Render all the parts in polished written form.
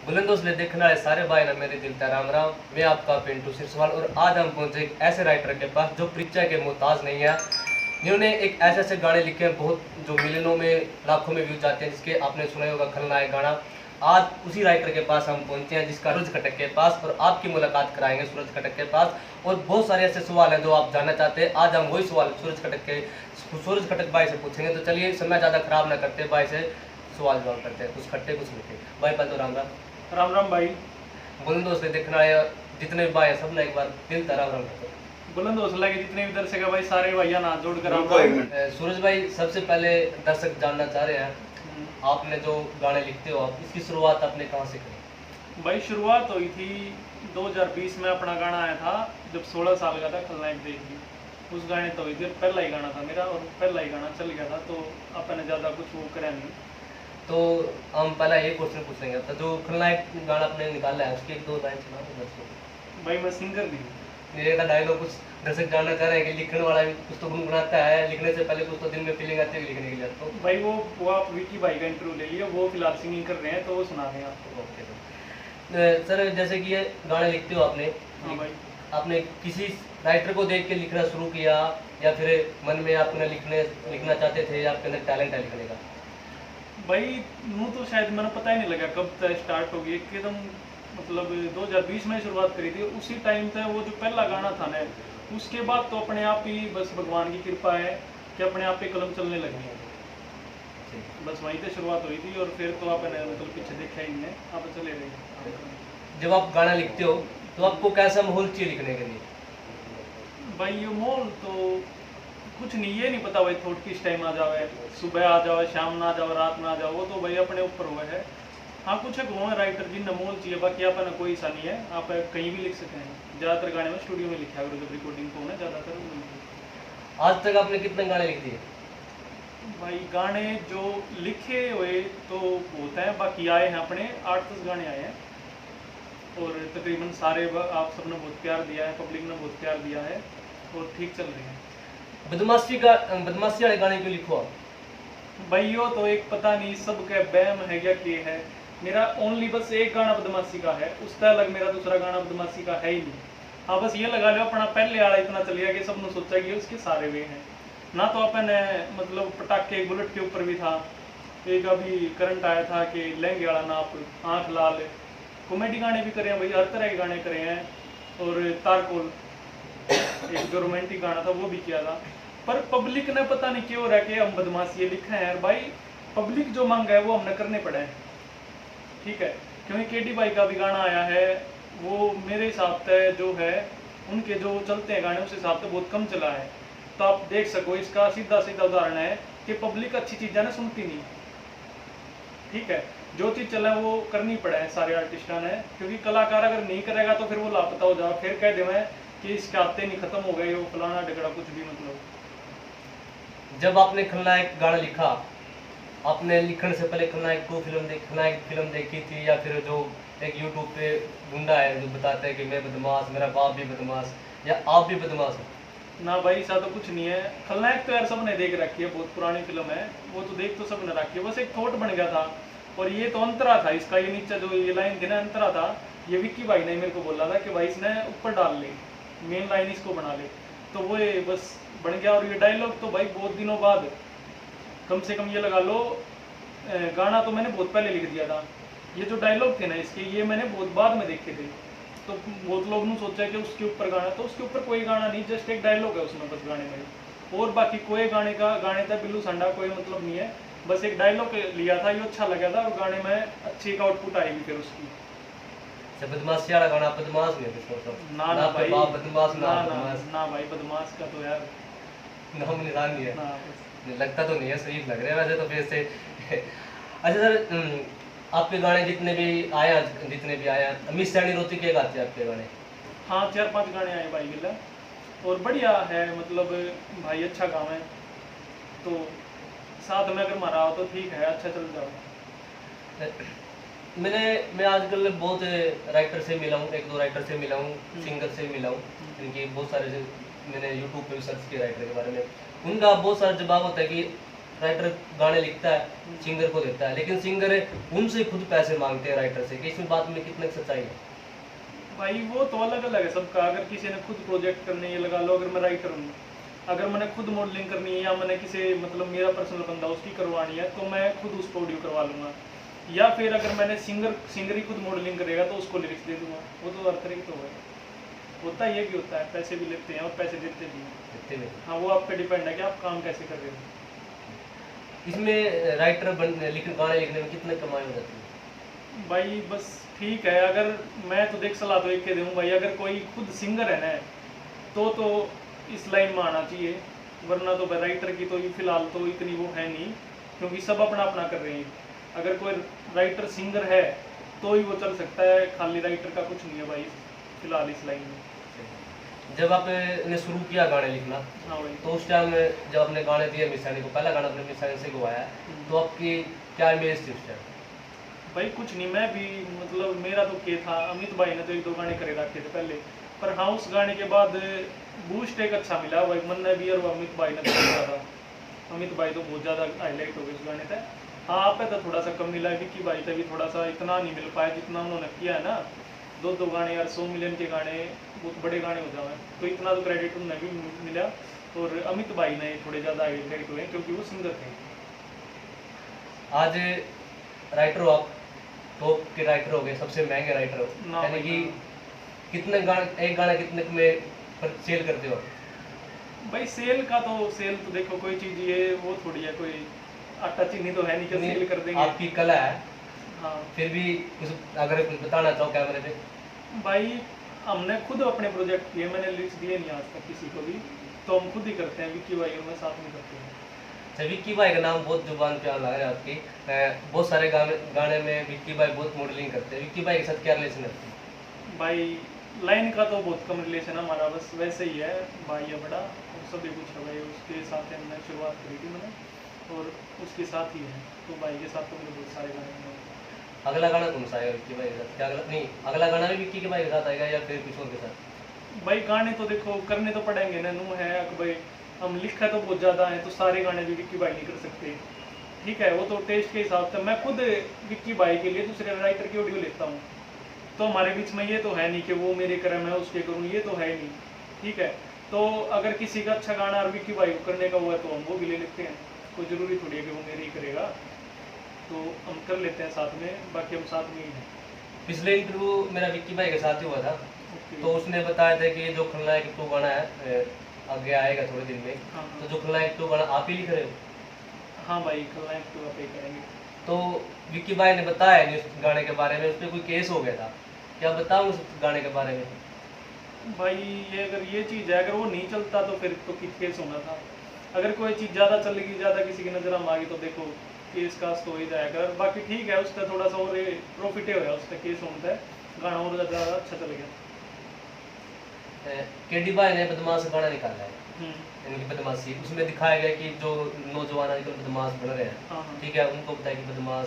बुलंद हौसले देखने वाले सारे भाई ना मेरे दिल का राम राम। मैं आपका पिंटू सिरसवाल और आज हम पहुंचे एक ऐसे राइटर के पास जो परिचय के मोहताज नहीं है, जिन्होंने एक ऐसे ऐसे गाने लिखे हैं बहुत जो मिलियनों में लाखों में व्यूज जाते हैं, जिसके आपने सुना होगा खलनायक गाना। आज उसी राइटर के पास हम पहुंचे हैं, जिसका सूरज खटक के पास, और आपकी मुलाकात कराएंगे सूरज खटक के पास। और बहुत सारे ऐसे सवाल हैं जो आप जानना चाहते हैं। आज हम वही सवाल सूरज खटक भाई से पूछेंगे। तो चलिए समय ज़्यादा खराब ना करते, भाई से सवाल जवाब करते हैं, कुछ खट्टे कुछ मीठे। भाई पहले तो राम राम। राम राम भाई। बुलंद हौसले देखने आए जितने भी भाई हैं सब ने एक बार दिल का राम राम करते हैं। बुलंद हौसला के जितने भी दर्शक है भाई, सारे भैया हाथ जोड़कर राम राम। सूरज भाई, सबसे पहले दर्शक जानना चाह रहे हैं, आपने जो गाने लिखते हो आप, इसकी शुरुआत आपने कहाँ से करी? भाई शुरुआत हुई थी 2020 में। अपना गाना आया था जब 16 साल का था, खलनायक देख ली। उस गाने तो हुई थी, पहला ही गाना था मेरा और पहला ही गाना चल गया था, तो अपने ज़्यादा कुछ वो करा नहीं। तो हम पहला ये क्वेश्चन पूछेंगे, तो जो खलनायक गाना आपने निकाला है उसकी एक दो लाइन सुनाओ दर्शकों। भाई मैं सिंगर भी हूँ। मेरे का डायलॉग कुछ दर्शक जानना चाह रहे हैं कि लिखने वाला भी कुछ तो गुनगुनाता है, लिखने से पहले कुछ तो दिल में फीलिंग आती है लिखने के लिए। तो भाई वो आप विकी भाई का इंटरव्यू ले लिया, वो फिलहाल सिंगिंग कर रहे हैं, तो वो सुना दें आपको। ओके सर, जैसे कि ये गाने लिखते हो आपने, हाँ भाई। आपने किसी राइटर को देख के लिखना शुरू किया या फिर मन में आपने लिखना चाहते थे, या आपके अंदर टैलेंट है लिखने का? भाई यूँ तो शायद मैंने पता ही नहीं लगा कब तक स्टार्ट होगी, एकदम मतलब 2020 में शुरुआत करी थी। उसी टाइम था वो जो पहला गाना था ना, उसके बाद तो अपने आप ही बस भगवान की कृपा है कि अपने आप ही कलम चलने लगी। बस वहीं से शुरुआत हुई थी और फिर तो आपने मतलब पीछे देखा ही नहीं, आप चले गए। जब आप गाना लिखते हो तो आपको कैसा माहौल चाहिए लिखने के लिए? भाई ये माहौल तो कुछ नहीं, ये नहीं पता भाई थोट किस टाइम आ जावे, सुबह आ जाओ, शाम ना आ जाओ, रात में आ जाओ, वो तो भाई अपने ऊपर हुआ है। हाँ कुछ एक हुआ राइटर जिन माहौल चाहिए, बाकी अपना कोई ऐसा नहीं है, आप कहीं भी लिख सकते हैं। ज़्यादातर गाने में स्टूडियो में लिखा है, जब रिकॉर्डिंग को ना ज़्यादातर। आज तक आपने कितने गाने लिख दिए? भाई गाने जो लिखे हुए तो होता है, बाकी आए हैं अपने 8-10 गाने आए हैं और तकरीबन सारे आप सबने बहुत प्यार दिया है, पब्लिक ने बहुत प्यार दिया है और ठीक चल रहे हैं। बदमाशी वाले गाने क्यों लिखो आप? भाई यो तो एक पता नहीं सबका बैम है या क्या है। मेरा ओनली बस एक गाना बदमाशी का है, उसका अलग मेरा दूसरा गाना बदमाशी का है ही नहीं। हाँ बस ये लगा लो अपना पहले वाला इतना चल गया कि सबने सोचा कि उसके सारे वे हैं ना। तो अपन मतलब पटाखे बुलेट के ऊपर भी था, एक अभी करंट आया था कि लहंगे वाला नाप, आँख लाल, कॉमेडी गाने भी करे हैं भाई, हर तरह के गाने करे हैं। और तारकोल एक जो रोमांटिक गाना था वो भी किया था। पर पब्लिक ने पता नहीं क्यों रह के हम बदमाशी ये लिखे हैं भाई, पब्लिक जो मांग है वो हमने करने पड़े हैं, ठीक है। क्योंकि केडी भाई का भी गाना आया है, वो मेरे हिसाब से जो है उनके जो चलते हैं गाने उस हिसाब से बहुत कम चला है। तो आप देख सको इसका सीधा सीधा उदाहरण है कि पब्लिक अच्छी चीज़ें ना सुनती नहीं, ठीक है। जो चीज़ चला है वो करनी पड़े है सारे आर्टिस्टां ने, क्योंकि कलाकार अगर नहीं करेगा तो फिर वो लापता हो जाए, फिर कह देवे कि इसके आते नहीं खत्म हो गए, वो फलाना डगड़ा कुछ भी। मतलब जब आपने खलनायक गाना लिखा, आपने लिखने से पहले खलनायक फिल्म देखी थी, या फिर जो एक यूट्यूब पे गुंडा है जो बताता है कि मैं बदमाश, मेरा बाप भी बदमाश, या आप भी बदमाश हो? ना भाई ऐसा तो कुछ नहीं है। खलनायक तो यार सबने देख रखी है, बहुत पुरानी फिल्म है, वो तो देख तो सबने रखी है, बस एक थॉट बन गया था। और ये तो अंतरा था इसका, ये नीचे जो ये लाइन थी ना अंतरा था, ये विक्की भाई ने मेरे को बोला था कि भाई इसने ऊपर डाल ले, मेन लाइन इसको बना ले, तो वो ये बस बन गया। और ये डायलॉग तो भाई बहुत दिनों बाद, कम से कम ये लगा लो, गाना तो मैंने बहुत पहले लिख दिया था, ये जो डायलॉग थे ना इसके, ये मैंने बहुत बाद में देखे थे। तो बहुत लोग ने सोचा कि उसके ऊपर गाना, तो उसके ऊपर कोई गाना नहीं, जस्ट एक डायलॉग है उसमें बस गाने में, और बाकी कोई गाने था बिल्लू संडा कोई मतलब नहीं है, बस एक डायलॉग लिया था, ये अच्छा लगा था और गाने में अच्छी एक आउटपुट आएगी फिर उसकी। बदमाशी वाला गाना बदमाश नहीं है? ना ना भाई, बाप बदमाश ना भाई, बदमाश का तो यार नाम निशान नहीं है। ना, लगता तो नहीं है, सही लग रहा है वैसे तो फिर से। अच्छा सर, आपके गाने जितने भी आए हैं, मिस सैनी रोती के गाते हैं आपके गाने? हाँ 4-5 गाने आए भाई गिला, और बढ़िया है, मतलब भाई अच्छा काम है, तो साथ में अगर मारा हो तो ठीक है, अच्छा चल जाओ। मैं आजकल बहुत राइटर से मिला हूँ, एक दो राइटर से मिला हूँ, सिंगर से मिला हूँ, इनकी बहुत सारे मैंने यूट्यूब पे भी सर्च किया राइटर के बारे में। उनका बहुत सारा जवाब होता है कि राइटर गाने लिखता है, सिंगर को देता है, लेकिन सिंगर उनसे खुद पैसे मांगते हैं राइटर से, कि इसमें बात में कितनी सच्चाई है? भाई वो तो अलग अलग है सबका। अगर किसी ने खुद प्रोजेक्ट करने ये लगा लो, अगर मैं राइटर हूँ, अगर मैंने खुद मॉडलिंग करनी है या मैंने किसी मतलब मेरा पर्सनल बंदा उसकी करवानी है तो मैं खुद उसको ऑडियो करवा लूँगा। या फिर अगर मैंने सिंगर ही खुद मॉडलिंग करेगा तो उसको लिरिक्स दे दूंगा। वो तो हर तरह की तो है, होता ये भी होता है, पैसे भी लेते हैं और पैसे देते भी हैं। कितने में? हाँ, वो आप पे डिपेंड है कि आप काम कैसे कर रहे हो। इसमें राइटर गाने लिखने में कितने कमाई हो जाती है? भाई बस ठीक है, अगर मैं तो देख सलाह तो एक के दूँ भाई, अगर कोई खुद सिंगर है ना तो इस लाइन में आना चाहिए, वरना तो राइटर की तो फिलहाल तो इतनी वो है नहीं, क्योंकि सब अपना अपना कर रहे हैं। अगर कोई राइटर सिंगर है तो ही वो चल सकता है, खाली राइटर का कुछ नहीं है भाई फिलहाल इस लाइन में। जब आपने शुरू किया गाने लिखना, हाँ भाई। तो उस टाइम जब आपने गाने दिए मिसानी को, पहला गाना आपने मिसानी से गवाया, तो आपकी क्या इमेज थी उस टाइम? भाई कुछ नहीं, मैं भी मतलब मेरा तो क्या था, अमित भाई ने तो एक दो गाने करे रखे थे पहले, पर हाँ उस गाने के बाद बूस्ट एक अच्छा मिला भाई मन ने भी, और वो अमित भाई ने तो बहुत ज़्यादा, अमित भाई तो बहुत ज़्यादा हाईलाइट हो गए उस गाने तक। हाँ आप पे तो थोड़ा सा कम मिला है, विक्की भाई का भी थोड़ा सा इतना नहीं मिल पाया जितना उन्होंने किया है ना। दो गाने यार 100 मिलियन के गाने बहुत बड़े गाने हो जाए, तो इतना तो क्रेडिट उन्हें भी मिला। और अमित भाई ने थोड़े ज़्यादा हाईलाइट हुए क्योंकि वो सिंगर थे। आज राइटर हो आप, टॉप के राइटर हो गए, सबसे महंगे राइटर हो, ना यानी भाई कि ना। कितने गाने, एक गाना कितने में पर सेल करते हो? भाई सेल तो देखो कोई चीज़ ये वो थोड़ी है, कोई आटा चीनी तो है नहीं कि सेल कर देंगे। आपकी कला है, हाँ फिर भी कुछ अगर कुछ बताना चाहो कैमरे पे। भाई, हमने खुद अपने प्रोजेक्ट किए, मैंने लिस्ट दिए नहीं आज तक किसी को भी, तो हम खुद ही करते हैं, विक्की भाई और मैं साथ में करते हैं। अच्छा, विक्की भाई का नाम बहुत जुबान पे आ रहा है आपकी। बहुत सारे गाने में विक्की भाई बहुत मॉडलिंग करते हैं, विक्की भाई के साथ क्या रिलेशन है? भाई लाइन का तो बहुत कम रिलेशन है हमारा, बस वैसे ही है, भाई है बड़ा और सभी कुछ है भाई। उसके साथ हमने शुरुआत करी थी मैंने, और उसके साथ ही है, तो भाई के साथ तो मेरे बहुत सारे गाने हैं। अगला गाना कौन सा आएगा विक्की भाई के साथ? क्या अगला नहीं, अगला गाना भी विक्की के भाई के साथ आएगा या फिर किसी और के साथ? भाई गाने तो देखो करने तो पड़ेंगे ना, नू है कि भाई हम लिखा तो बहुत ज़्यादा है, तो सारे गाने भी विक्की भाई नहीं कर सकते, ठीक है। वो तो टेस्ट के हिसाब से, मैं खुद विक्की भाई के लिए दूसरे राइटर की ऑडियो लेता हूँ, तो हमारे बीच में ये तो है नहीं कि वो मेरे करे मैं उसके करूँ, ये तो है नहीं, ठीक है। तो अगर किसी का अच्छा गाना और विक्की भाई को करने का हुआ तो हम वो भी ले लेते हैं, कोई ज़रूरी थोड़ी है कि वो मेरे ही करेगा, तो हम कर लेते हैं साथ में, बाकी हम साथ में ही हैं। पिछले इंटरव्यू मेरा विक्की भाई के साथ ही हुआ था, ओके। तो उसने बताया था कि जो खलनायक 2 गाना है आगे आएगा थोड़े दिन में, हाँ तो जो खलनायक 2 गाना आप ही लिख रहे हो? हाँ भाई, खलनायक तो आप ही करेंगे। तो विक्की भाई ने बताया नहीं उस गाने के बारे में, उस पर कोई केस हो गया था, क्या बताऊँ उस गाने के बारे में? भाई ये अगर ये चीज़ है, अगर वो नहीं चलता तो फिर तो केस होना था। अगर कोई चीज़ ज़्यादा चलेगी, ज़्यादा किसी की नज़र में आ गई, तो देखो केस कास तो हो ही जाएगा। बाकी ठीक है, उसका थोड़ा सा और प्रॉफिट हो गया, उसका केस होता है, गाना और ज़्यादा अच्छा चल गया। केडी भाई ने बदमाश गाना निकाला है, हम्म। इनकी बदमाशी, उसमें दिखाया गया कि जो नौजवान आजकल बदमाश बन रहे हैं, हाँ हाँ। ठीक है, उनको बताया कि बदमाश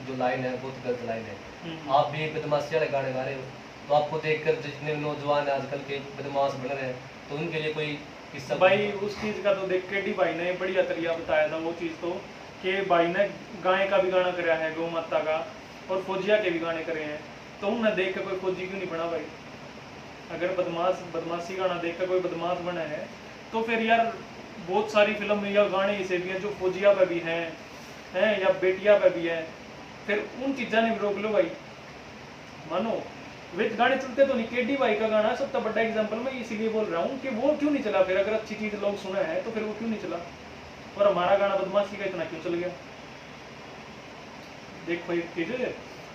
जो लाइन है बहुत गलत लाइन है। हम्म। आप भी बदमाशी वाले गाने गा रहे हो, तो आपको देखकर जितने नौजवान आजकल के बदमाश बन रहे हैं, तो उनके लिए कोई किस्सा? भाई उस चीज़ का तो देख के डी भाई ने बढ़िया तरीका बताया था, वो चीज़ तो कि भाई ने गाय का भी गाना कराया है, गौ माता का, और फौजिया के भी गाने करे हैं, तो उन्हें देख के कोई फौजी क्यों नहीं बना भाई? अगर बदमाशी गाना देख कर कोई बदमाश बना है, तो फिर यार बहुत सारी फिल्म में या गाने ऐसे भी हैं जो फौजिया पे भी हैं या बेटिया पे भी हैं, फिर उन चीज़ा ने भी रोक लो भाई। मानो वे गाने चलते तो नहीं, केडी भाई का गाना सबसे बड़ा एग्जांपल मैं इसीलिए बोल रहा हूँ कि वो क्यों नहीं चला, फिर अगर अच्छी चीज़ लोग सुने हैं तो फिर वो क्यों नहीं चला, और हमारा गाना बदमाशी का इतना क्यों चल गया? देखो एक चीज़,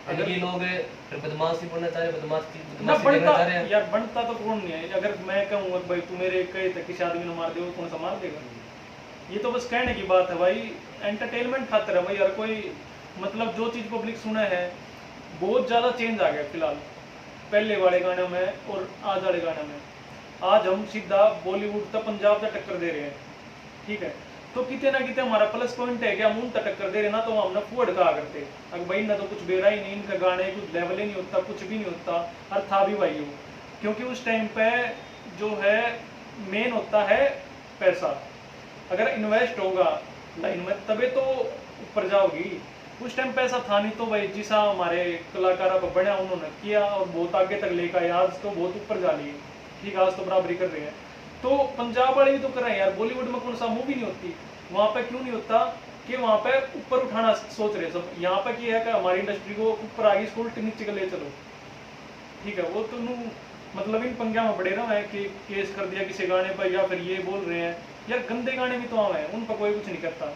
अगर ये लोग फिर बदमाशी बनना चाह रहे हैं, ना बदमाशी बनता देखना चाह रहे हैं। यार, बनता तो कौन नहीं है। अगर मैं कहूँ भाई तू मेरे कहे तक किसी आदमी ने मार दे, कौन सा मार देगा? ये तो बस कहने की बात है भाई, एंटरटेनमेंट खातिर है भाई। यार कोई मतलब जो चीज़ पब्लिक सुने है, बहुत ज़्यादा चेंज आ गया फिलहाल पहले वाले गानों में और आज वाले गानों में। आज हम सीधा बॉलीवुड तक पंजाब तक टक्कर दे रहे हैं, ठीक है, तो कितने ना कितने हमारा प्लस पॉइंट है कि हम उन तक टक्कर दे रहे ना, तो हमने फुअड कहा करते अगर भाई ना, तो कुछ बेरा ही नहीं, इनका गाने कुछ लेवल ही नहीं होता, कुछ भी नहीं होता, और था भी भाई हो, क्योंकि उस टाइम पे जो है मेन होता है पैसा। अगर इन्वेस्ट होगा लाइन में, तबे तो ऊपर जाओगी। उस टाइम पैसा था नहीं, तो भाई जिसा हमारे कलाकार अब बने उन्होंने किया और बहुत आगे तक लेकर आए, आज तो बहुत ऊपर जा लिए। ठीक है, आज तो बराबरी कर रहे हैं। तो पंजाब वाले भी तो कर रहे हैं यार, बॉलीवुड में कौन सा मूवी नहीं होती, वहाँ पे क्यों नहीं होता कि वहाँ पे ऊपर उठाना सोच रहे सब। यहाँ पे क्या है कि हमारी इंडस्ट्री को ऊपर आगे स्कूल नीचे ले चलो। ठीक है, वो तो मतलब इन पंगा में पड़े रहा है कि केस कर दिया किसी गाने पर, या फिर ये बोल रहे हैं यार गंदे गाने भी तो आए हैं, उन पर कोई कुछ नहीं करता।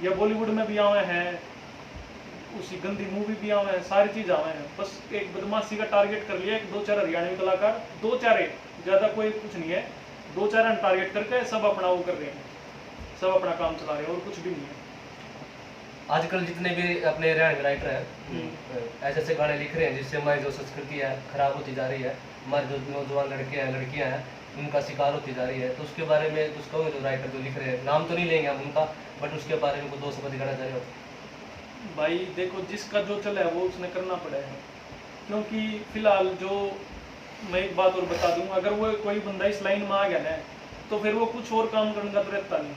या बॉलीवुड में भी आए हैं, उसी गंदी मूवी भी आए हैं, सारी चीज आए हैं। बस एक बदमाशी का टारगेट कर लिया, एक दो चार हरियाणवी कलाकार, दो चार, ज्यादा कोई कुछ नहीं है, दो चार टारगेट करके सब अपना वो कर रहे हैं, सब अपना काम चला रहे हैं, और कुछ भी नहीं है। आजकल जितने भी अपने हरियाणवी राइटर हैं ऐसे ऐसे गाने लिख रहे हैं जिससे हमारी जो संस्कृति है खराब होती जा रही है, हमारे जो नौजवान लड़के हैं लड़कियां हैं उनका शिकार होती जा रही है। तो उसके बारे में कुछ कहोगे, जो राइटर जो लिख रहे हैं, नाम तो नहीं लेंगे हम उनका, बट उसके बारे में कुछ दो शब्द कहना चाह रहे हो? भाई देखो, जिसका जो चला है वो उसने करना पड़ेगा, क्योंकि फिलहाल जो मैं एक बात और बता दूं, अगर वो कोई बंदा इस लाइन में आ गया ना तो फिर वो कुछ और काम करने का तो रहता नहीं।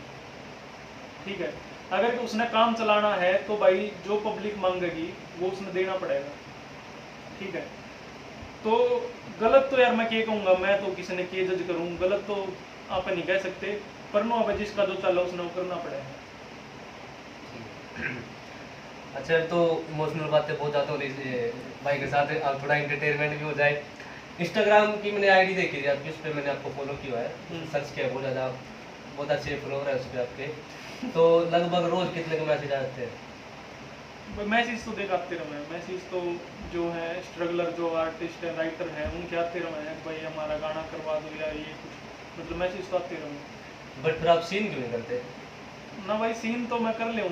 ठीक है, अगर उसने काम चलाना है तो भाई जो पब्लिक मांगेगी वो उसने देना पड़ेगा। ठीक है, तो गलत तो यार मैं क्या कहूँगा, मैं तो किसी ने क्या जज करूँ, गलत तो आप नहीं कह सकते, पर नो अब जिसका जो चला उसने वो करना पड़ेगा। अच्छा, तो इमोशनल बातें बहुत ज़्यादा हो रही है भाई के साथ, अब थोड़ा इंटरटेनमेंट भी हो जाए। इंस्टाग्राम की मैंने आईडी देखी थी आपकी, उस पर मैंने आपको फॉलो किया है, सर्च किया, बहुत ज़्यादा बहुत अच्छे फॉलोवर है उस पर आपके। तो लगभग रोज़ कितने के मैसेज आते हैं? मैसेज तो देख आते रहे, मैसेज तो जो है स्ट्रगलर जो आर्टिस्ट है राइटर है उनके आते रहे हैं, भाई हमारा गाना करवा दो या ये कुछ, मतलब मैसेज तो आते रहे। बट फिर आप सीन क्यों नहीं करते? ना भाई, सीन तो मैं कर ले,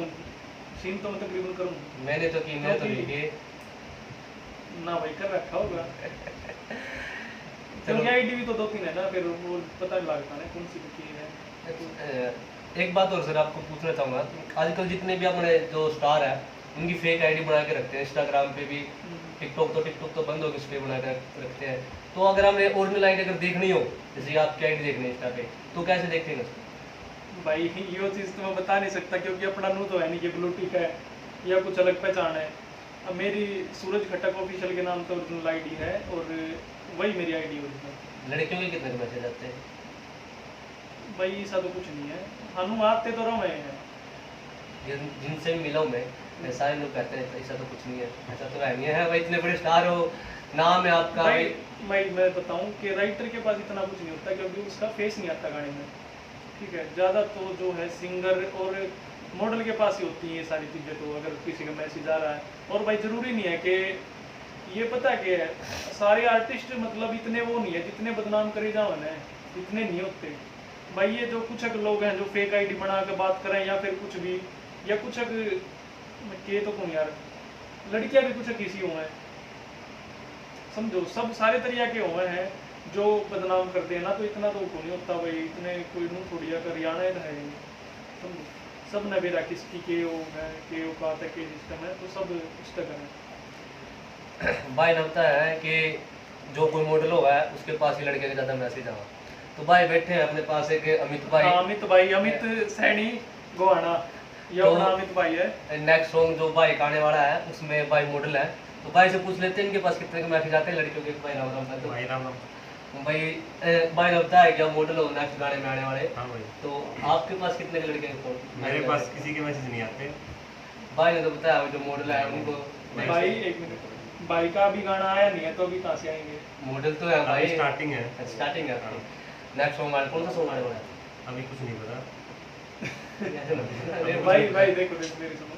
सीन तो मैं तकरीबन करूँ। मैंने तो की, मैं तो नहीं किए ना भाई, कर रखा होगा क्योंकि आईडी भी तो दो तीन है ना, फिर वो पता नहीं लगता ना कौन सी की है। एक बात और सर आपको पूछना चाहूँगा, आजकल जितने भी अपने जो स्टार है उनकी फेक आईडी बना के रखते हैं इंस्टाग्राम पे भी, टिकटॉक तो बंद हो गई, उस पर बना कर रखते हैं। तो अगर हमें ओरिजिनल आईडी अगर देखनी हो, जैसे आपकी आईडी देखनी है इंस्टा पे, तो कैसे देखेंगे? भाई ये चीज़ तो मैं बता नहीं सकता, क्योंकि अपना नू तो है नहीं कि ब्लूटिक है या कुछ अलग पहचान है। अब मेरी सूरज खट्टक ऑफिशियल के नाम से ओरिजिनल आईडी है, और वही मेरी आईडी ओरिजिनल। लड़कियों के कितने मैसेज आते हैं? भाई ऐसा तो कुछ नहीं है, हम आते तो रहे हैं, जिनसे मिला हूँ मैं, सारे लोग कहते हैं ऐसा तो कुछ नहीं है, ऐसा तो नहीं है भाई, इतने बड़े स्टार हो, नाम है आपका। भाई मैं बताऊं कि राइटर के पास इतना कुछ नहीं होता, क्योंकि उसका फेस नहीं आता गाने में। ठीक है, ज़्यादा तो जो है सिंगर और मॉडल के पास ही होती हैं ये सारी चीज़ें। तो अगर किसी का मैसेज आ रहा है, और भाई ज़रूरी नहीं है कि ये पता क्या है, सारे आर्टिस्ट मतलब इतने वो नहीं है जितने बदनाम करे जाओ ना, इतने नहीं होते भाई। ये जो कुछ लोग हैं जो फेक आईडी बना के बात करें या फिर कुछ भी, या कुछ के तो कौन यार, लड़कियां भी कुछ किसी हुए हैं, समझो सब सारे तरीके के हुए हैं जो बदनाम करते हैं ना, तो इतना तो नहीं होता भाई, इतने कोई नू थोड़ी अगर हरियाणा है, समझो सब ने बेरा किसकी के ओ है, के ओ का के सिस्टम है, तो सब उस तरह है। भाई लगता है कि जो कोई मॉडल हुआ है उसके पास ही लड़के के ज़्यादा मैसेज आवा। तो भाई बैठे हैं अपने पास एक अमित भाई, अमित सैनी गोहाना, ये तो अपना अमित भाई है। नेक्स्ट सॉन्ग जो भाई का आने वाला है उसमें भाई मॉडल है, तो भाई से पूछ लेते हैं इनके पास कितने के मैसेज आते हैं लड़कियों के। भाई राम राम था, तो भाई राम राम। भाई लगता है क्या मॉडल हो नेक्स्ट गाने में आने वाले? हाँ भाई, तो आपके पास कितने के लड़के के फोन? मेरे पास किसी के मैसेज नहीं आते। भाई ने तो बताया जो मॉडल है उनको। भाई एक मिनट, भाई का अभी गाना आया नहीं है, तो अभी कहाँ से आएंगे? मॉडल तो है भाई, स्टार्टिंग है। स्टार्टिंग है। नेक्स्ट सॉन्ग आने, कौन सा सॉन्ग आने वाला है? अभी कुछ नहीं पता। भाई देखो मेरी सुनो,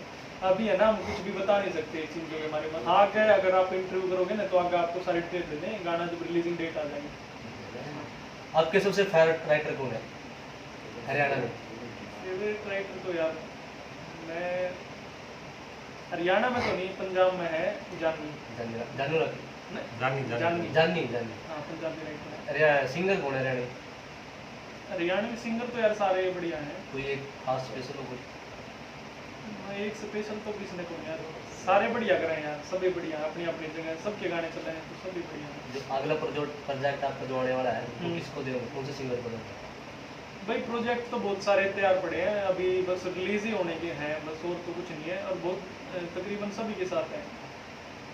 अभी है ना हम कुछ भी बता नहीं सकते इस चीज़ के हमारे पास। आगे अगर आप इंटरव्यू करोगे ना तो आगे आपको सारी डिटेल दे दें, गाना जब रिलीजिंग डेट आ जाएगी। आपके सबसे फेवरेट राइटर कौन है हरियाणा में? फेवरेट राइटर तो यार मैं हरियाणा में तो नहीं, पंजाब में है जानी। जानू रखी, जानी जानी जानी जानी। हाँ, पंजाबी राइटर है। अरे सिंगर कौन है हरियाणा? हरियाणवी सिंगर तो यार सारे बढ़िया हैं, कोई एक खास स्पेशल हो कोई? एक स्पेशल तो किसने को यार, सारे बढ़िया कर रहे हैं यार, सभी बढ़िया अपनी अपनी जगह, सबके गाने चल रहे हैं तो सभी बढ़िया हैं। जो अगला प्रोजेक्ट आपका जो आने वाला है वो किसको दोगे, कौन से सिंगर को दोगे? भाई प्रोजेक्ट तो बहुत सारे तैयार पड़े हैं, अभी बस रिलीज ही होने के हैं बस, और तो कुछ नहीं है। और बहुत तकरीबन सभी के साथ है।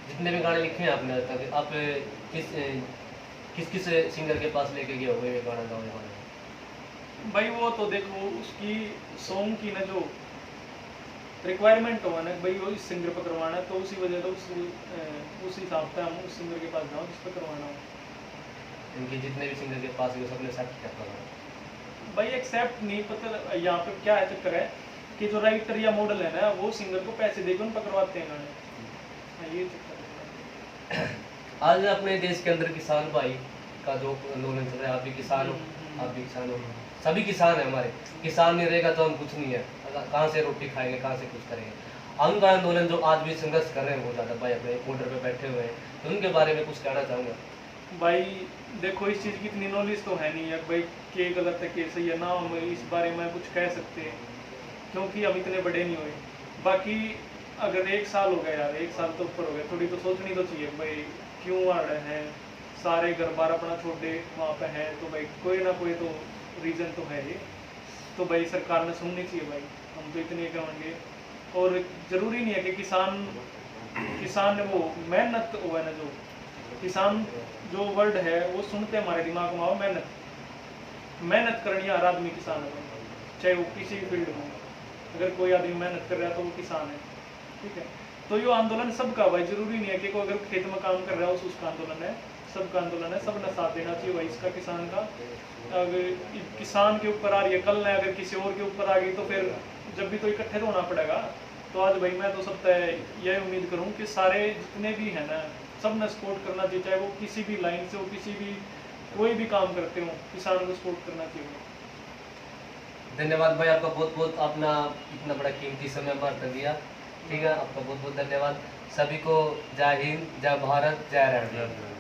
जितने भी गाने लिखे हैं आपने आज तक, आप किस किस सिंगर के पास लेके गए हो ये गाना गाने वाले? भाई वो तो देखो उसकी सॉन्ग की ना जो रिक्वायरमेंट हो ना भाई, वो इस सिंगर पर करवाना है, तो उसी वजह से उस हिसाब से हम उस सिंगर के पास जाओ जिस पर करवाना हो। इनके जितने भी सिंगर के पास गए सबने एक्सेप्ट करता था? भाई एक्सेप्ट नहीं, पता यहाँ पे क्या है चक्कर है कि जो राइटर या मॉडल है ना वो सिंगर को पैसे देकर उन पर करवाते हैं गाने। हाँ, ये चक्कर है। आज अपने देश के अंदर किसान भाई का जो आंदोलन चल रहा है, आप भी किसान हो, आप भी किसान हो, सभी किसान है हमारे। किसान नहीं रहेगा तो हम कुछ नहीं है, कहाँ से रोटी खाएंगे, कहाँ से कुछ करेंगे। हम का आंदोलन जो आज भी संघर्ष कर रहे हैं बहुत ज़्यादा भाई, अपने बॉर्डर पे बैठे हुए हैं, तो उनके बारे में कुछ कहना चाहूँगा। भाई देखो इस चीज़ की इतनी नॉलेज तो है नहीं है भाई के गलत है के सही है ना, हम इस बारे में कुछ कह सकते हैं क्योंकि हम इतने बड़े नहीं हुए। बाकी अगर 1 साल हो गया यार, 1 साल तो ऊपर हो गया, थोड़ी तो सोचनी तो चाहिए भाई क्यों आ रहे हैं, सारे घर बार अपना छोड़ दे वहाँ पे हैं, तो भाई कोई ना कोई तो रीज़न तो है ये, तो भाई सरकार ने सुननी चाहिए भाई, हम तो इतने कहेंगे। और ज़रूरी नहीं है कि किसान वो मेहनत हुआ है ना, जो किसान जो वर्ड है वो सुनते हमारे दिमाग में आओ, मेहनत करनी है हर आदमी किसान है भाई, चाहे वो किसी भी फील्ड में, अगर कोई आदमी मेहनत कर रहा है तो वो किसान है, ठीक है। तो ये आंदोलन सबका भाई, जरूरी नहीं है कि कोई अगर खेत में काम कर रहा है उसका आंदोलन है, सबका आंदोलन है, सब ने साथ देना चाहिए भाई इसका, किसान का। अगर किसान के ऊपर आ रही है, कल ने अगर किसी और के ऊपर आ गई तो फिर जब भी तो इकट्ठे तो होना पड़ेगा। तो आज भाई मैं तो सब यह उम्मीद करूँ कि सारे जितने भी हैं ना सब ने सपोर्ट करना चाहिए, चाहे वो किसी भी लाइन से हो, किसी भी कोई भी काम करते हो, किसान को सपोर्ट करना चाहिए। धन्यवाद भाई आपका, बहुत बहुत अपना इतना बड़ा कीमती समय हमारे तक दिया, ठीक है, आपका बहुत बहुत धन्यवाद। सभी को जय हिंद, जय भारत, जय रैंड।